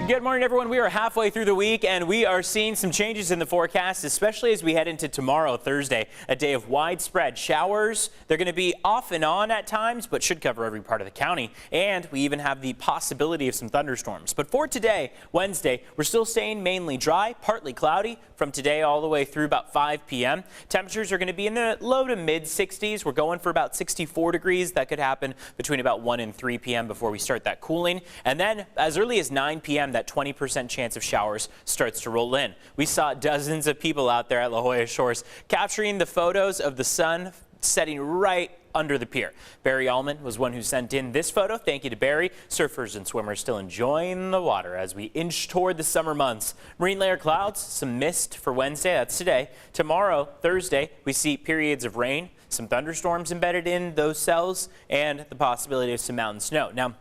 Good morning, everyone. We are halfway through the week, and we are seeing some changes in the forecast, especially as we head into tomorrow, Thursday, a day of widespread showers. They're going to be off and on at times, but should cover every part of the county. And we even have the possibility of some thunderstorms. But for today, Wednesday, we're still staying mainly dry, partly cloudy from today all the way through about 5 p.m. Temperatures are going to be in the low to mid 60s. We're going for about 64 degrees. That could happen between about 1 and 3 p.m. before we start that cooling. And then as early as 9 p.m., that 20% chance of showers starts to roll in. We saw dozens of people out there at La Jolla Shores capturing the photos of the sun setting right under the pier. Barry Allman was one who sent in this photo. Thank you to Barry. Surfers and swimmers still enjoying the water as we inch toward the summer months. Marine layer clouds, some mist for Wednesday. That's today. Tomorrow, Thursday, we see periods of rain, some thunderstorms embedded in those cells, and the possibility of some mountain snow. Now,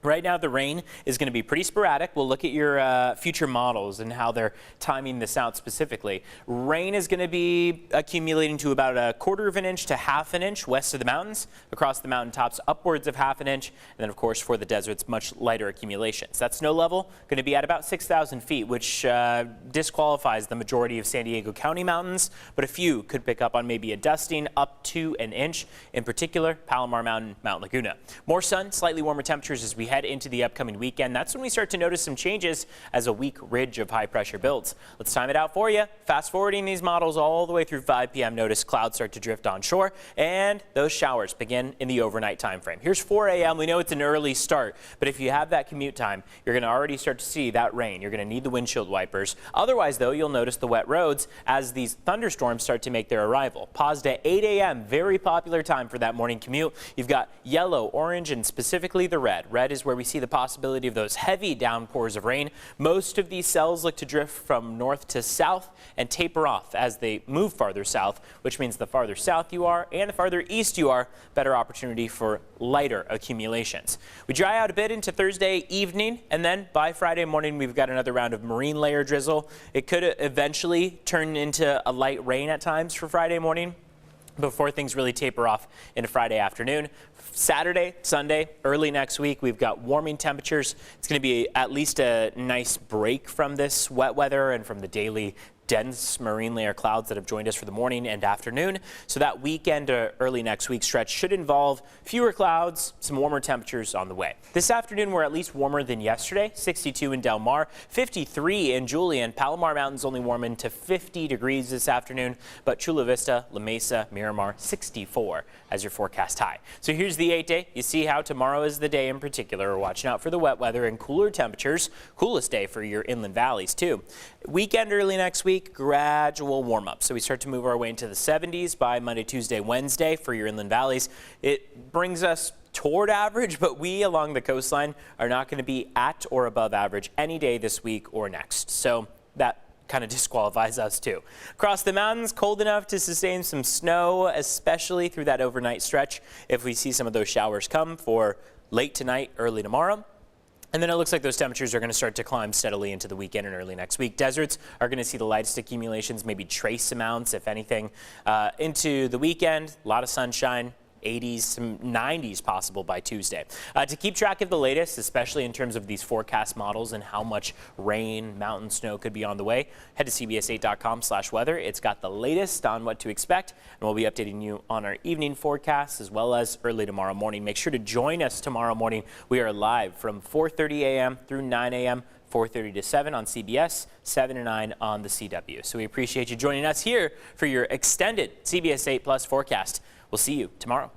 right now, the rain is going to be pretty sporadic. We'll look at your future models and how they're timing this out specifically. Rain is going to be accumulating to about 1/4 of an inch to 1/2 an inch west of the mountains, across the mountaintops upwards of 1/2 an inch, and then, of course, for the deserts, much lighter accumulations. That snow level going to be at about 6,000 feet, which disqualifies the majority of San Diego County mountains, but a few could pick up on maybe a dusting up to an inch, in particular, Palomar Mountain, Mount Laguna. More sun, slightly warmer temperatures as we head into the upcoming weekend. That's when we start to notice some changes as a weak ridge of high pressure builds. Let's time it out for you. Fast forwarding these models all the way through 5 p.m. Notice clouds start to drift onshore, and those showers begin in the overnight time frame. Here's 4 a.m. We know it's an early start, but if you have that commute time, you're going to already start to see that rain. You're going to need the windshield wipers. Otherwise, though, you'll notice the wet roads as these thunderstorms start to make their arrival. Paused at 8 a.m. Very popular time for that morning commute. You've got yellow, orange, and specifically the red. Red is where we see the possibility of those heavy downpours of rain. Most of these cells look to drift from north to south and taper off as they move farther south, which means the farther south you are and the farther east you are, better opportunity for lighter accumulations. We dry out a bit into Thursday evening, and then by Friday morning, we've got another round of marine layer drizzle. It could eventually turn into a light rain at times for Friday morning, before things really taper off into Friday afternoon. Saturday, Sunday, early next week, we've got warming temperatures. It's going to be at least a nice break from this wet weather and from the daily dense marine layer clouds that have joined us for the morning and afternoon. So that weekend or early next week stretch should involve fewer clouds, some warmer temperatures on the way. This afternoon, we're at least warmer than yesterday. 62 in Del Mar, 53 in Julian. Palomar Mountain's only warming to 50 degrees this afternoon, but Chula Vista, La Mesa, Miramar, 64 as your forecast high. So here's the 8-day. You see how tomorrow is the day in particular. We're watching out for the wet weather and cooler temperatures. Coolest day for your inland valleys, too. Weekend early next week, gradual warm up. So we start to move our way into the 70s by Monday, Tuesday, Wednesday for your inland valleys. It brings us toward average, but we along the coastline are not going to be at or above average any day this week or next. So that kind of disqualifies us too. Across the mountains, cold enough to sustain some snow, especially through that overnight stretch if we see some of those showers come for late tonight, early tomorrow. And then it looks like those temperatures are going to start to climb steadily into the weekend and early next week. Deserts are going to see the lightest accumulations, maybe trace amounts, if anything, into the weekend. A lot of sunshine. 80s, some 90s possible by Tuesday. To keep track of the latest, especially in terms of these forecast models and how much rain, mountain snow could be on the way, head to cbs8.com/weather. It's got the latest on what to expect, and we'll be updating you on our evening forecasts as well as early tomorrow morning. Make sure to join us tomorrow morning. We are live from 4:30 a.m. through 9 a.m. 4:30 to 7 on CBS, 7 to 9 on the CW. So we appreciate you joining us here for your extended CBS 8 Plus forecast. We'll see you tomorrow.